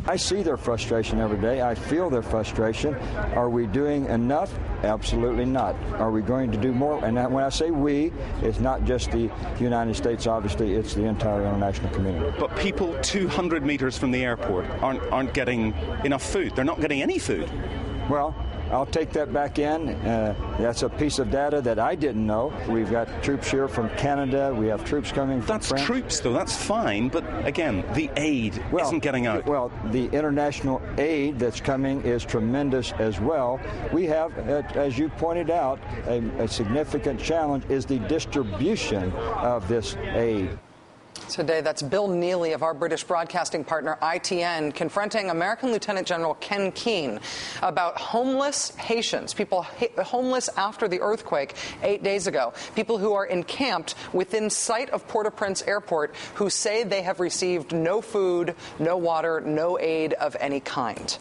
I see their frustration every day. I feel their frustration. Are we doing enough? Absolutely not. Are we going to do more? And when I say we, it's not just the United States, obviously, it's the entire international community. But people 200 meters from the airport aren't getting enough food. They're not getting any food. Well, I'll take that back in. That's a piece of data that I didn't know. We've got troops here from Canada. We have troops coming from France. That's troops, though. That's fine. But, again, the aid isn't getting out. Well, the international aid that's coming is tremendous as well. We have, as you pointed out, a significant challenge is the distribution of this aid. Today, that's Bill Neely of our British broadcasting partner ITN confronting American Lieutenant General Ken Keane about homeless Haitians, people homeless after the earthquake 8 days ago, people who are encamped within sight of Port-au-Prince Airport who say they have received no food, no water, no aid of any kind.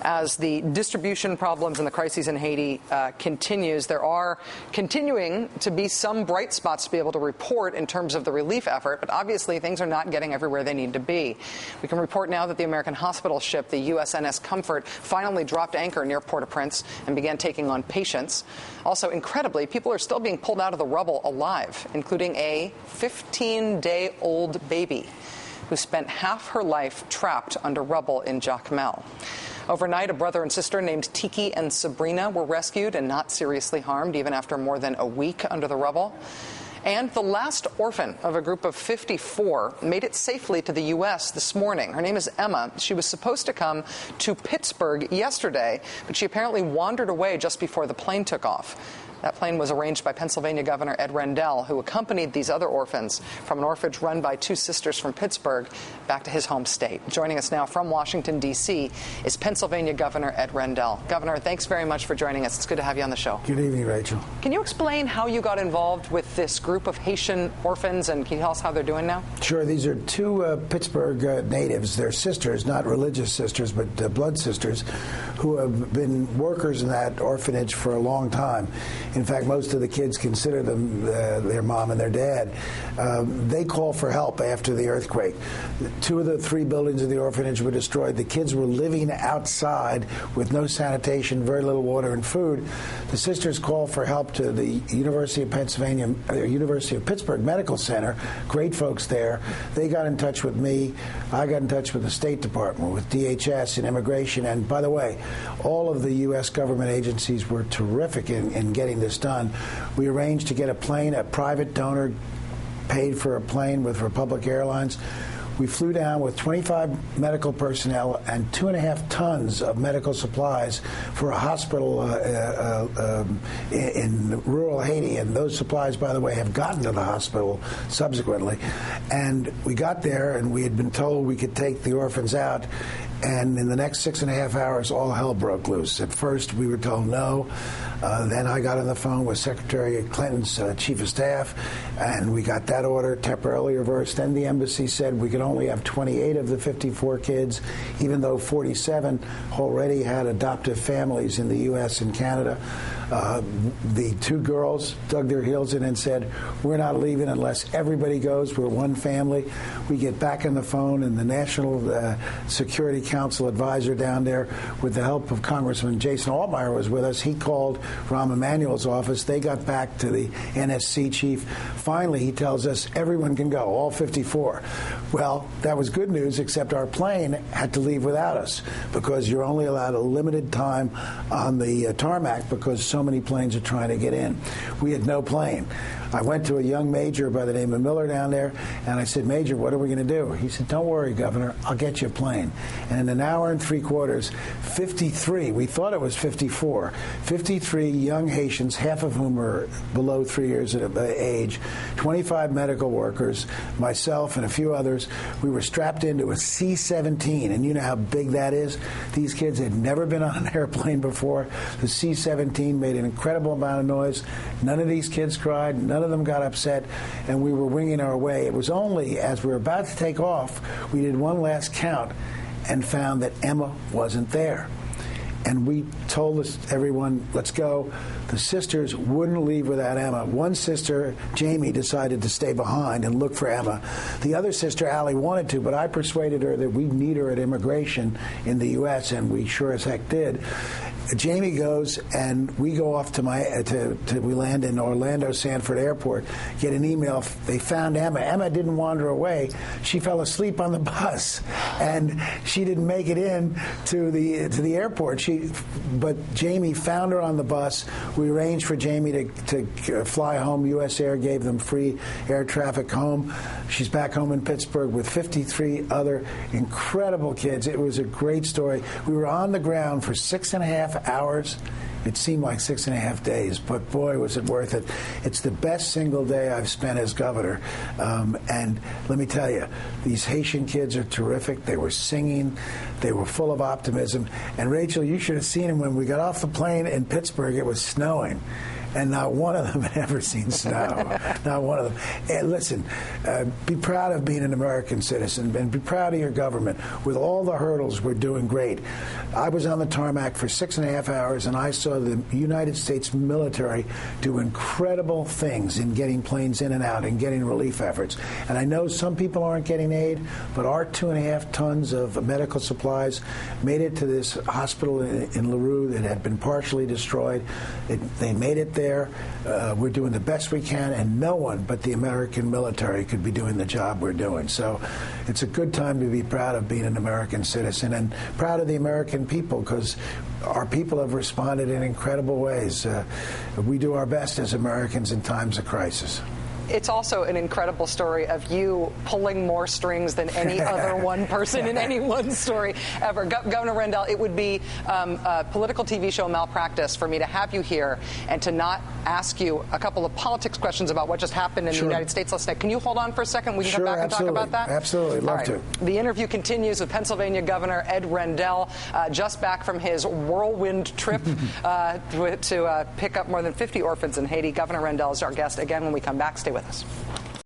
As the distribution problems and the crises in Haiti continues, there are continuing to be some bright spots to be able to report in terms of the relief effort, but obviously things are not getting everywhere they need to be. We can report now that the American hospital ship, the USNS Comfort, finally dropped anchor near Port-au-Prince and began taking on patients. Also, incredibly, people are still being pulled out of the rubble alive, including a 15-day-old baby who spent half her life trapped under rubble in Jacmel. Overnight, a brother and sister named Tiki and Sabrina were rescued and not seriously harmed, even after more than a week under the rubble. And the last orphan of a group of 54 made it safely to the U.S. this morning. Her name is Emma. She was supposed to come to Pittsburgh yesterday, but she apparently wandered away just before the plane took off. That plane was arranged by Pennsylvania Governor Ed Rendell, who accompanied these other orphans from an orphanage run by two sisters from Pittsburgh back to his home state. Joining us now from Washington, D.C. is Pennsylvania Governor Ed Rendell. Governor, thanks very much for joining us. It's good to have you on the show. Good evening, Rachel. Can you explain how you got involved with this group of Haitian orphans, and can you tell us how they're doing now? Sure. These are two Pittsburgh natives. They're sisters, not religious sisters, but blood sisters, who have been workers in that orphanage for a long time. In fact, most of the kids consider them their mom and their dad. They call for help after the earthquake. 2 of the 3 buildings of the orphanage were destroyed. The kids were living outside with no sanitation, very little water and food. The sisters called for help to the University of Pennsylvania, University of Pittsburgh Medical Center. Great folks there. They got in touch with me. I got in touch with the State Department, with DHS and Immigration. And by the way, all of the U.S. government agencies were terrific in getting this done. We arranged to get a plane. A private donor paid for a plane with Republic Airlines. We flew down with 25 medical personnel and 2.5 tons of medical supplies for a hospital in rural Haiti. And those supplies, by the way, have gotten to the hospital subsequently. And we got there, and we had been told we could take the orphans out. And in the next 6.5 hours, all hell broke loose. At first, we were told no. Then I got on the phone with Secretary Clinton's chief of staff, and we got that order temporarily reversed. Then the embassy said we could only have 28 of the 54 kids, even though 47 already had adoptive families in the U.S. and Canada. The 2 girls dug their heels in and said, we're not leaving unless everybody goes. We're one family. We get back on the phone, and the National Security Council advisor down there, with the help of Congressman Jason Altmaier, was with us. He called Rahm Emanuel's office. They got back to the NSC chief. Finally, he tells us everyone can go, all 54. Well, that was good news, except our plane had to leave without us because you're only allowed a limited time on the tarmac because so many planes are trying to get in. We had no plane. I went to a young major by the name of Miller down there, and I said, Major, what are we going to do? He said, don't worry, Governor, I'll get you a plane. And in an hour and 3/4, 53, we thought it was 54, 53 young Haitians, half of whom are below 3 years of age, 25 medical workers, myself and a few others. We were strapped into a C-17, and you know how big that is? These kids had never been on an airplane before. The C-17 made an incredible amount of noise. None of these kids cried. None of them got upset, and we were winging our way. It was only as we were about to take off, we did one last count and found that Emma wasn't there. And we told everyone, let's go. The sisters wouldn't leave without Emma. One sister, Jamie, decided to stay behind and look for Emma. The other sister, Allie, wanted to, but I persuaded her that we'd need her at immigration in the U.S., and we sure as heck did. Jamie goes, and we go off we land in Orlando Sanford Airport, get an email. They found Emma. Emma didn't wander away. She fell asleep on the bus, and she didn't make it in to the airport. But Jamie found her on the bus. We arranged for Jamie to fly home. U.S. Air gave them free air traffic home. She's back home in Pittsburgh with 53 other incredible kids. It was a great story. We were on the ground for 6.5 hours. It seemed like 6.5 days, but boy, was it worth it. It's the best single day I've spent as governor. And let me tell you, these Haitian kids are terrific. They were singing. They were full of optimism. And Rachel, you should have seen them when we got off the plane in Pittsburgh. It was snowing. And not one of them had ever seen snow. Not one of them. And listen, be proud of being an American citizen, and be proud of your government. With all the hurdles, we're doing great. I was on the tarmac for 6.5 hours, and I saw the United States military do incredible things in getting planes in and out and getting relief efforts. And I know some people aren't getting aid, but our 2.5 tons of medical supplies made it to this hospital in LaRue that had been partially destroyed. They made it there. We're doing the best we can, and no one but the American military could be doing the job we're doing. So it's a good time to be proud of being an American citizen, and proud of the American people, because our people have responded in incredible ways. We do our best as Americans in times of crisis. It's also an incredible story of you pulling more strings than any other one person in any one story ever. Governor Rendell, it would be a political TV show malpractice for me to have you here and to not ask you a couple of politics questions about what just happened in the United States last night. Can you hold on for a second? We can come back and talk about that? Absolutely. Love to. The interview continues with Pennsylvania Governor Ed Rendell, just back from his whirlwind trip to pick up more than 50 orphans in Haiti. Governor Rendell is our guest again when we come back. Stay with us.